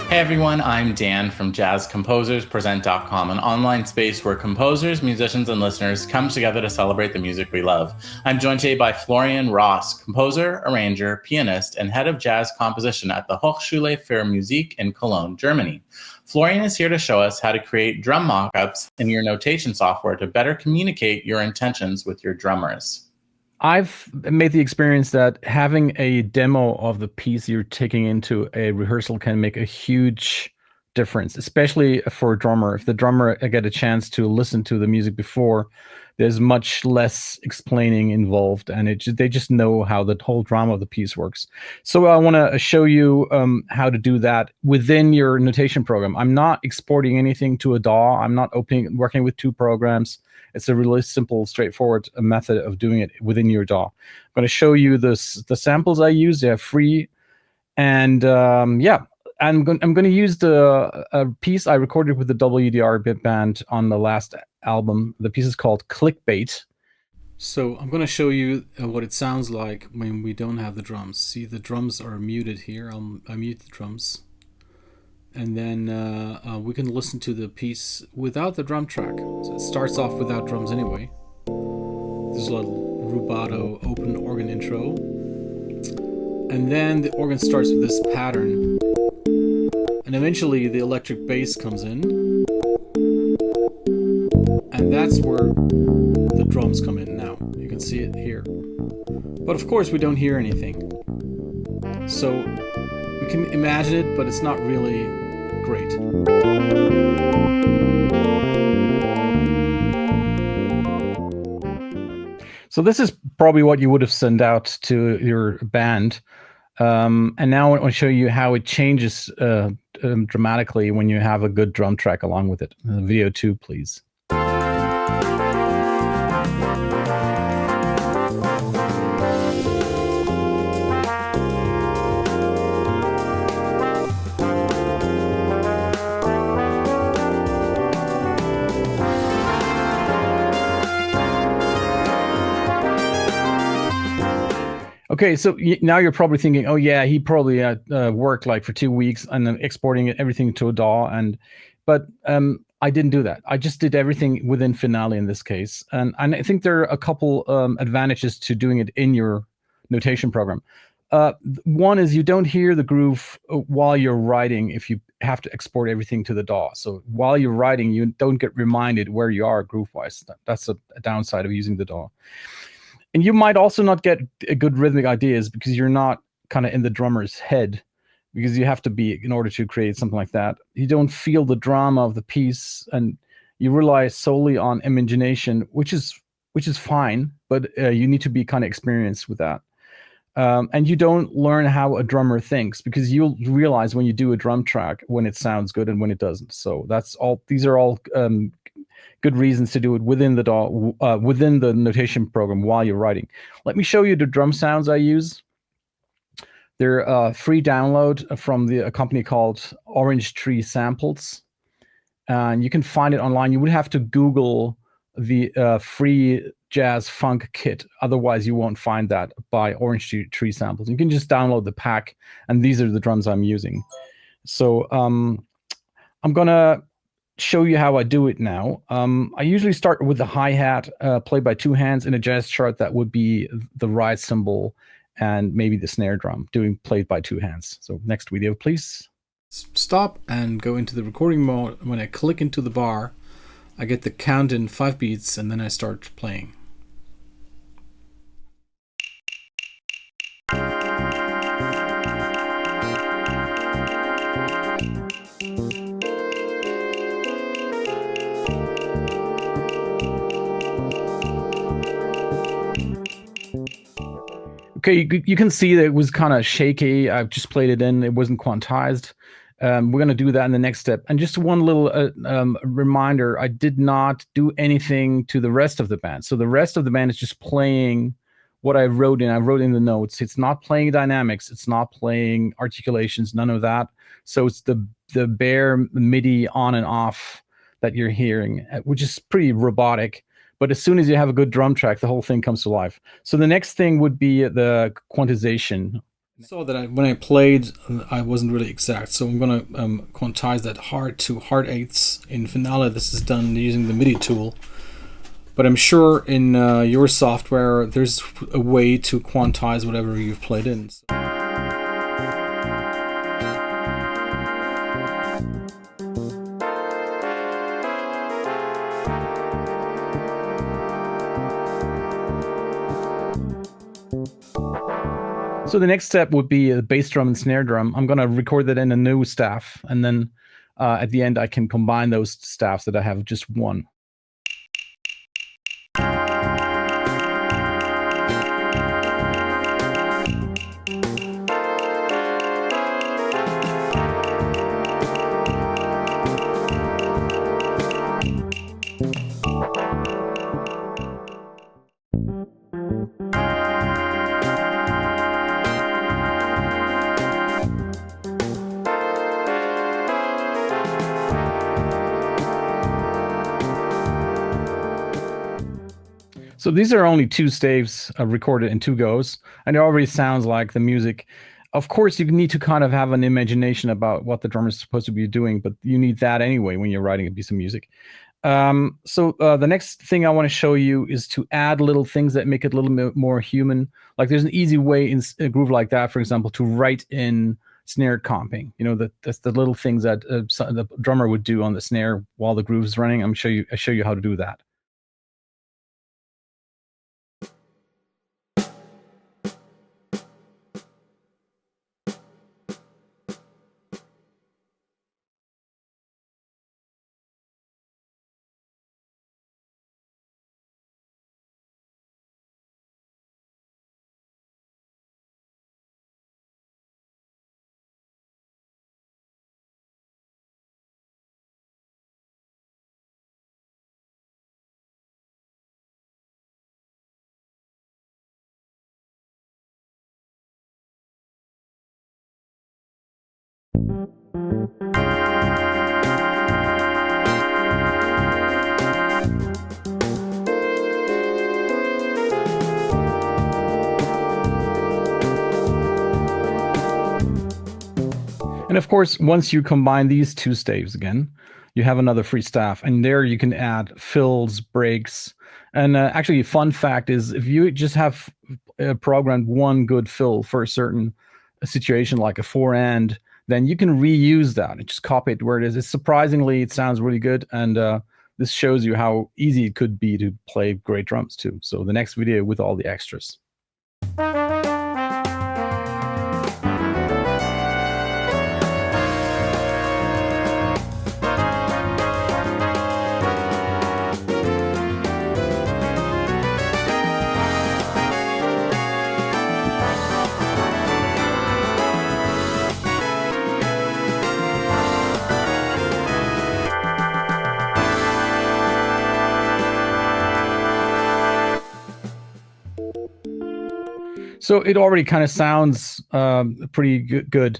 Hey everyone, I'm Dan from JazzComposersPresent.com, an online space where composers, musicians, and listeners come together to celebrate the music we love. I'm joined today by Florian Ross, composer, arranger, pianist, and head of jazz composition at the Hochschule für Musik in Cologne, Germany. Florian is here to show us how to create drum mockups in your notation software to better communicate your intentions with your drummers. I've made the experience that having a demo of the piece you're taking into a rehearsal can make a huge difference, especially for a drummer. If the drummer get a chance to listen to the music before, there's much less explaining involved, and they just know how the whole drama of the piece works. So I want to show you how to do that within your notation program. I'm not exporting anything to a DAW. I'm not working with two programs. It's a really simple, straightforward method of doing it within your DAW. I'm going to show you the samples I use. They're free. And yeah, I'm going to use a piece I recorded with the WDR Bit Band on the last album. The piece is called Clickbait. So I'm going to show you what it sounds like when we don't have the drums. See, the drums are muted here. I mute the drums. And then we can listen to the piece without the drum track. So it starts off without drums anyway. There's a little rubato open organ intro. And then the organ starts with this pattern. And eventually the electric bass comes in. And that's where the drums come in now. You can see it here. But of course we don't hear anything. So we can imagine it, but it's not really great. So this is probably what you would have sent out to your band. And now I want to show you how it changes dramatically when you have a good drum track along with it. Video 2, please. Okay, so now you're probably thinking, oh yeah, he probably worked like for 2 weeks and then exporting everything to a DAW, but I didn't do that. I just did everything within Finale in this case, and I think there are a couple advantages to doing it in your notation program. One is you don't hear the groove while you're writing if you have to export everything to the DAW. So while you're writing, you don't get reminded where you are groove-wise. That's a downside of using the DAW. And you might also not get a good rhythmic ideas because you're not kind of in the drummer's head, because you have to be in order to create something like that. You don't feel the drama of the piece, and you rely solely on imagination, which is fine, but you need to be kind of experienced with that. And you don't learn how a drummer thinks, because you'll realize when you do a drum track when it sounds good and when it doesn't. So that's all. These are all good reasons to do it within the DAW, within the notation program while you're writing. Let me show you the drum sounds I use. They're a free download from a company called Orange Tree Samples, and you can find it online. You would have to Google the free jazz funk kit, otherwise you won't find that by Orange Tree Samples. You can just download the pack, and these are the drums I'm using. So I'm gonna show you how I do it now. I usually start with the hi-hat played by two hands. In a jazz chart, that would be the ride cymbal and maybe the snare drum played by two hands. So next video, please. Stop and go into the recording mode. When I click into the bar, I get the count in 5 beats, and then I start playing. Okay, you can see that it was kind of shaky. I've just played it in. It wasn't quantized. We're going to do that in the next step. And just one little reminder, I did not do anything to the rest of the band. So the rest of the band is just playing what I wrote in. I wrote in the notes. It's not playing dynamics. It's not playing articulations, none of that. So it's the bare MIDI on and off that you're hearing, which is pretty robotic. But as soon as you have a good drum track, the whole thing comes to life. So the next thing would be the quantization. So that when I played, I wasn't really exact. So I'm going to quantize that hard to hard eighths. In Finale, this is done using the MIDI tool. But I'm sure in your software, there's a way to quantize whatever you've played in. So the next step would be the bass drum and snare drum. I'm going to record that in a new staff, and then at the end I can combine those staffs that I have just one. So these are only two staves recorded in two goes, and it already sounds like the music. Of course, you need to kind of have an imagination about what the drummer is supposed to be doing, but you need that anyway when you're writing a piece of music. So the next thing I want to show you is to add little things that make it a little bit more human. Like there's an easy way in a groove like that, for example, to write in snare comping. You know, that's the little things that the drummer would do on the snare while the groove is running. I show you how to do that. And of course, once you combine these two staves again, you have another free staff, and there you can add fills, breaks. And actually, a fun fact is if you just have programmed one good fill for a certain situation, like a four and, then you can reuse that and just copy it where it is. Surprisingly, it sounds really good, and this shows you how easy it could be to play great drums too. So the next video with all the extras. So it already kind of sounds pretty good.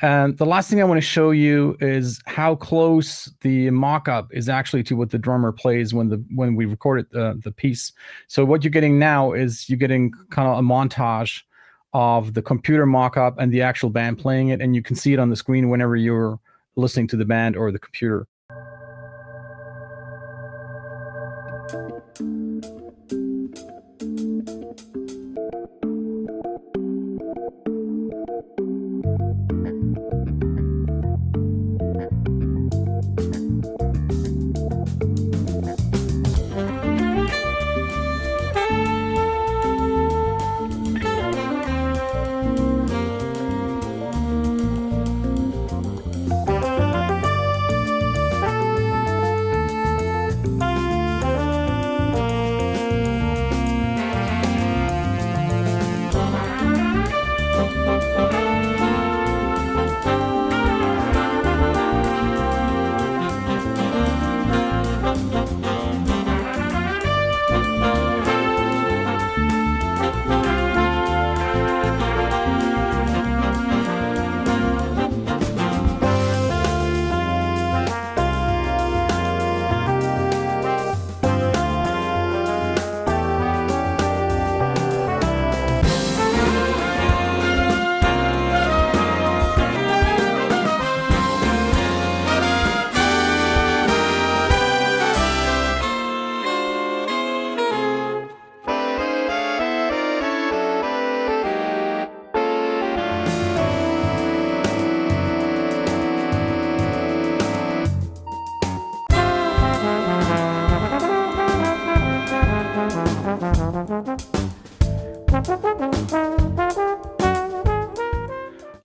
And the last thing I want to show you is how close the mock-up is actually to what the drummer plays when we recorded the piece. So what you're getting now is you're getting kind of a montage of the computer mock-up and the actual band playing it, and you can see it on the screen whenever you're listening to the band or the computer.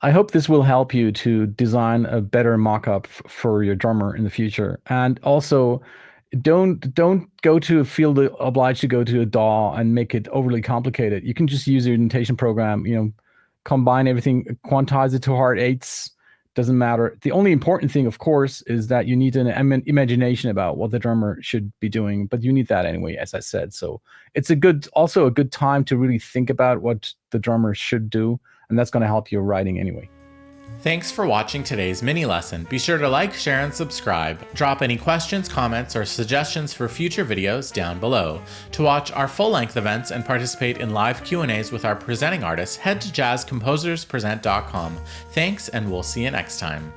I hope this will help you to design a better mock-up for your drummer in the future. And also, don't feel obliged to go to a DAW and make it overly complicated. You can just use your notation program, combine everything, quantize it to hard eighths. Doesn't matter. The only important thing, of course, is that you need an imagination about what the drummer should be doing, but you need that anyway, as I said. So it's also a good time to really think about what the drummer should do, and that's going to help your writing anyway. Thanks for watching today's mini lesson. Be sure to like, share, and subscribe. Drop any questions, comments, or suggestions for future videos down below. To watch our full-length events and participate in live Q&As with our presenting artists, head to jazzcomposerspresent.com. Thanks, and we'll see you next time.